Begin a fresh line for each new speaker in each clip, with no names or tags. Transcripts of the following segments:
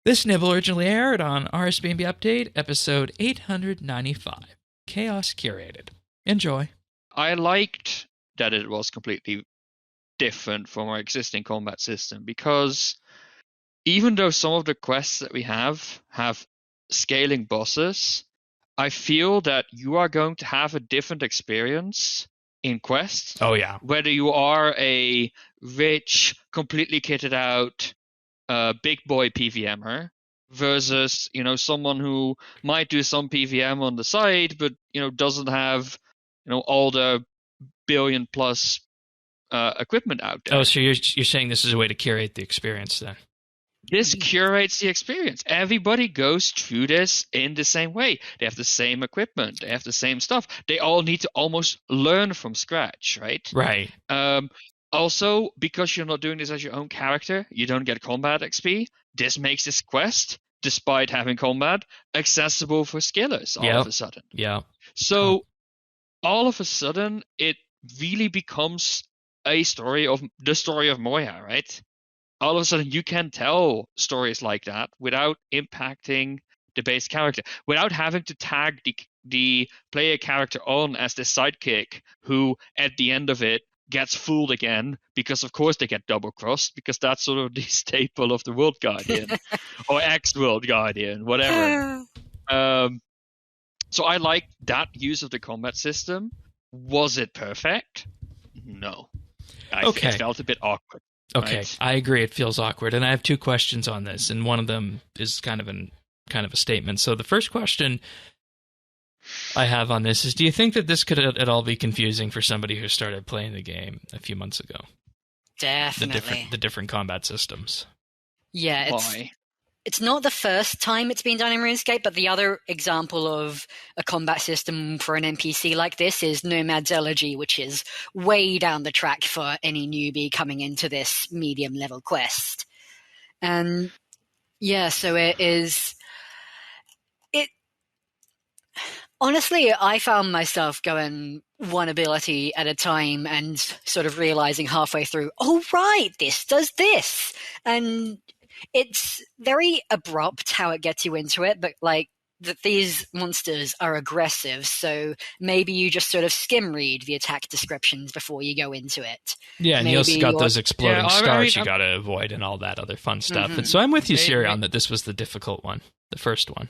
This nibble originally aired on RSBANDB Update, episode 895. Chaos Curated. Enjoy.
I liked that it was completely different from our existing combat system, because even though some of the quests that we have scaling bosses, I feel that you are going to have a different experience in quests.
Oh, yeah.
Whether you are a rich, completely kitted out big boy PVMer versus, someone who might do some PVM on the side, but, doesn't have, all the billion plus equipment out there.
Oh, so you're saying this is a way to curate the experience then?
This curates the experience. Everybody goes through this in the same way. They have the same equipment. They have the same stuff. They all need to almost learn from scratch, right?
Right.
Also, because you're not doing this as your own character, you don't get combat XP. This makes this quest, despite having combat, accessible for skillers all of a sudden.
Yeah.
So all of a sudden, it really becomes the story of Moia, right? All of a sudden, you can tell stories like that without impacting the base character, without having to tag the player character on as the sidekick who, at the end of it, gets fooled again, because of course they get double-crossed, because that's sort of the staple of the World Guardian, or ex-World Guardian, whatever. So I like that use of the combat system. Was it perfect? No. It felt a bit awkward.
Okay,
right?
I agree. It feels awkward, and I have two questions on this, and one of them is kind of a statement. So the first question I have on this is: do you think that this could at all be confusing for somebody who started playing the game a few months ago?
Definitely.
The different combat systems.
Yeah,
Why?
It's not the first time it's been done in RuneScape, but the other example of a combat system for an NPC like this is Nomad's Elegy, which is way down the track for any newbie coming into this medium-level quest. And yeah, so honestly, I found myself going one ability at a time and sort of realizing halfway through, oh, right, this does this. And it's very abrupt how it gets you into it, but these monsters are aggressive, so maybe you just sort of skim read the attack descriptions before you go into it.
Yeah, and you also got those exploding stars you got to avoid and all that other fun stuff. And so I'm with you, Sirion, that this was the difficult one, the first one.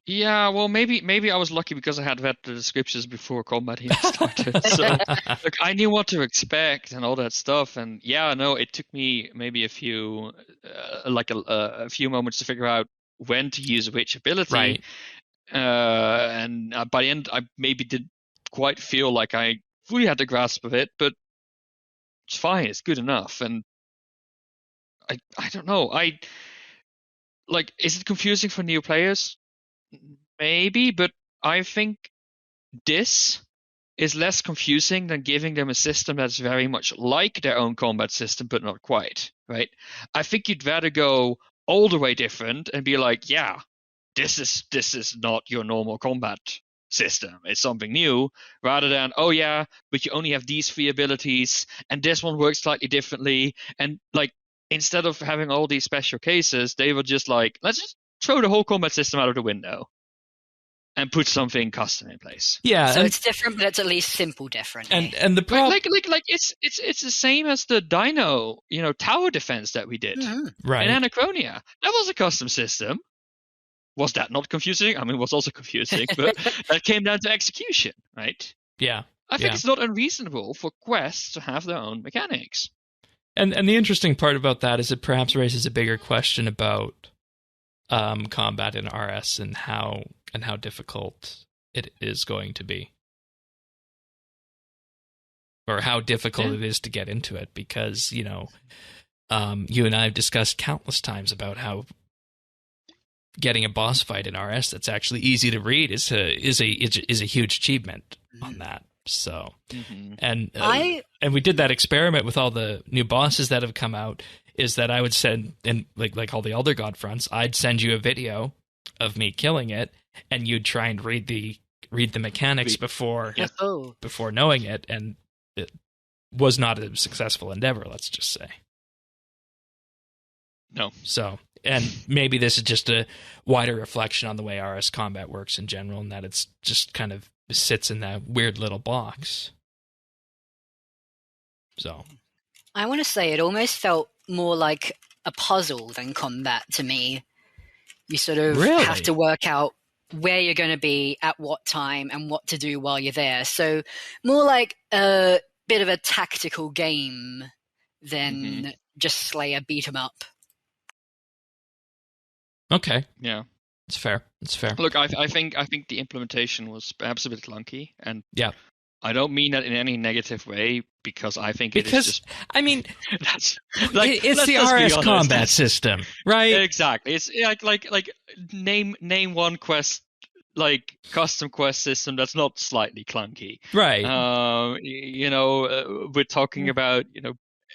Yeah, well, maybe I was lucky because I had read the descriptions before combat even started. So I knew what to expect and all that stuff. And yeah, no, it took me maybe a few moments to figure out when to use which ability.
Right.
And by the end, I maybe didn't quite feel like I fully had the grasp of it, but it's fine. It's good enough. And I don't know. Is it confusing for new players? Maybe, but I think this is less confusing than giving them a system that's very much like their own combat system, but not quite, right? I think you'd rather go all the way different and be like, yeah, this is not your normal combat system. It's something new, rather than, oh yeah, but you only have these 3 abilities, and this one works slightly differently. And instead of having all these special cases, they were just like, let's just throw the whole combat system out of the window and put something custom in place.
Yeah,
so it's different, but it's at least simple different.
And the problem,
it's the same as the Dino, tower defense that we did,
right?
In Anachronia. That was a custom system. Was that not confusing? I mean, it was also confusing, but that came down to execution, right?
Yeah,
I think it's not unreasonable for quests to have their own mechanics.
And the interesting part about that is it perhaps raises a bigger question about combat in RS and how difficult it is going to be, or how difficult it is to get into it, because you and I have discussed countless times about how getting a boss fight in RS that's actually easy to read is a huge achievement on that. So and we did that experiment with all the new bosses that have come out. Is that I would send, and like all the Elder God fronts, I'd send you a video of me killing it, and you'd try and read the mechanics before knowing it, and it was not a successful endeavor, let's just say.
No.
So And maybe this is just a wider reflection on the way RS combat works in general, and that it's just kind of sits in that weird little box. So
I want to say it almost felt more like a puzzle than combat to me. You sort of
Really?
have to work out where you're going to be at what time and what to do while you're there. So more like a bit of a tactical game than just slay a beat 'em up.
okay,
Yeah.
it's fair. It's fair.
Look, I think the implementation was perhaps a bit clunky, and
Yeah.
I don't mean that in any negative way, because I think it is just
I mean,
that's
it's
like
the
let's be
RS
honest.
combat system, right?
Exactly. It's like name one quest, like custom quest system that's not slightly clunky.
Right.
We're talking about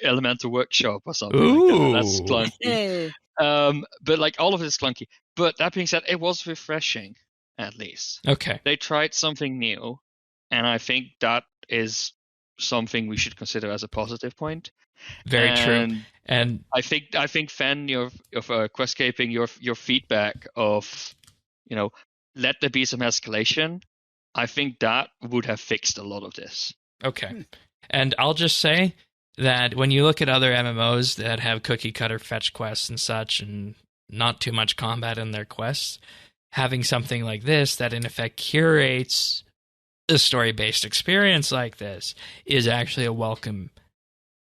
Elemental Workshop or something
Ooh.
like that. That's clunky.
Yeah.
But like all of it is clunky. But that being said, it was refreshing, at least.
Okay.
They tried something new, and I think that is something we should consider as a positive point.
Very true. And
I think Fen, of Questscaping, your feedback of, let there be some escalation. I think that would have fixed a lot of this.
okay. And I'll just say that when you look at other MMOs that have cookie cutter fetch quests and such, and not too much combat in their quests, having something like this that in effect curates a story-based experience like this is actually a welcome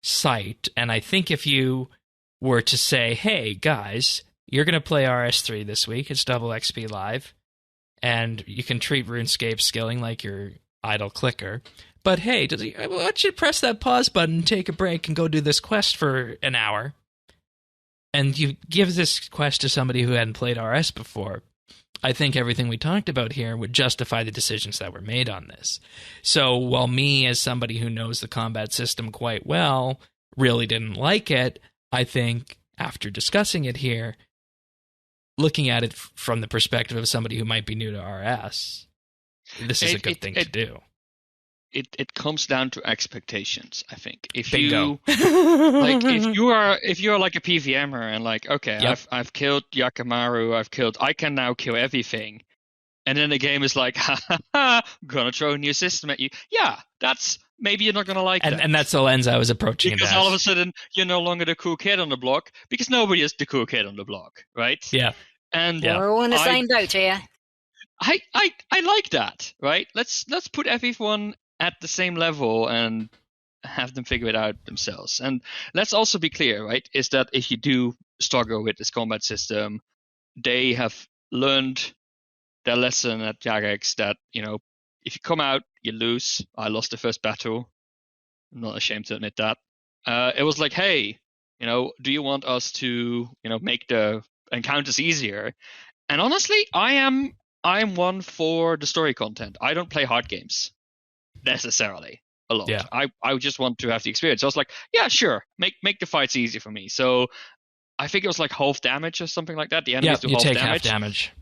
sight. And I think if you were to say, hey guys, you're going to play RS3 this week, it's double XP live, and you can treat RuneScape skilling like your idle clicker, but hey, why don't you press that pause button, take a break, and go do this quest for an hour, and you give this quest to somebody who hadn't played RS before, I think everything we talked about here would justify the decisions that were made on this. So while me, as somebody who knows the combat system quite well, really didn't like it, I think after discussing it here, looking at it from the perspective of somebody who might be new to RS, this is a good thing to do.
It comes down to expectations, I think.
Bingo.
If you're like a PVMer and like, okay,
Yep.
I've killed Yakamaru, I can now kill everything, and then the game is like, I'm gonna throw a new system at you. Yeah, that's maybe you're not gonna like that.
And that's the lens I was approaching it
because
as.
all of a sudden you're no longer the cool kid on the block, because nobody is the cool kid on the block, right?
Yeah.
And
Yeah.
We're all in the same boat here.
I like that, right? Let's put everyone at the same level and have them figure it out themselves. And let's also be clear, right? Is that if you do struggle with this combat system, they have learned their lesson at Jagex that, if you come out, you lose. I lost the first battle. I'm not ashamed to admit that. It was like, hey, do you want us to, make the encounters easier? And honestly, I am one for the story content. I don't play hard games necessarily a lot.
Yeah.
I just want to have the experience. I was like, yeah, sure, make the fights easy for me. So I think it was like half damage or something like that. The enemies do
you
half
take
damage.
half damage.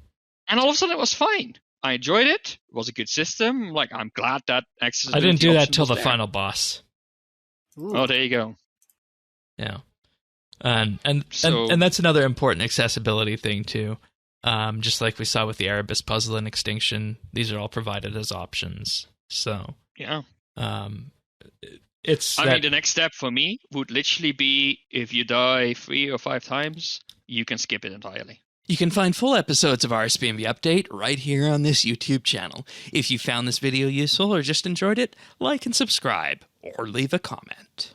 And all of a sudden it was fine. I enjoyed it. It was a good system. Like, I'm glad that accessibility
I didn't do that
option
till
was
the
there.
final boss.
Ooh.
Oh, there you go.
Yeah. And
So-
that's another important accessibility thing too. Just like we saw with the Erebus puzzle and Extinction, these are all provided as options. So
Yeah.
it's
I mean, the next step for me would literally be, if you die 3 or 5 times, you can skip it entirely.
You can find full episodes of RSBANDB Update right here on this YouTube channel. If you found this video useful or just enjoyed it, like and subscribe, or leave a comment.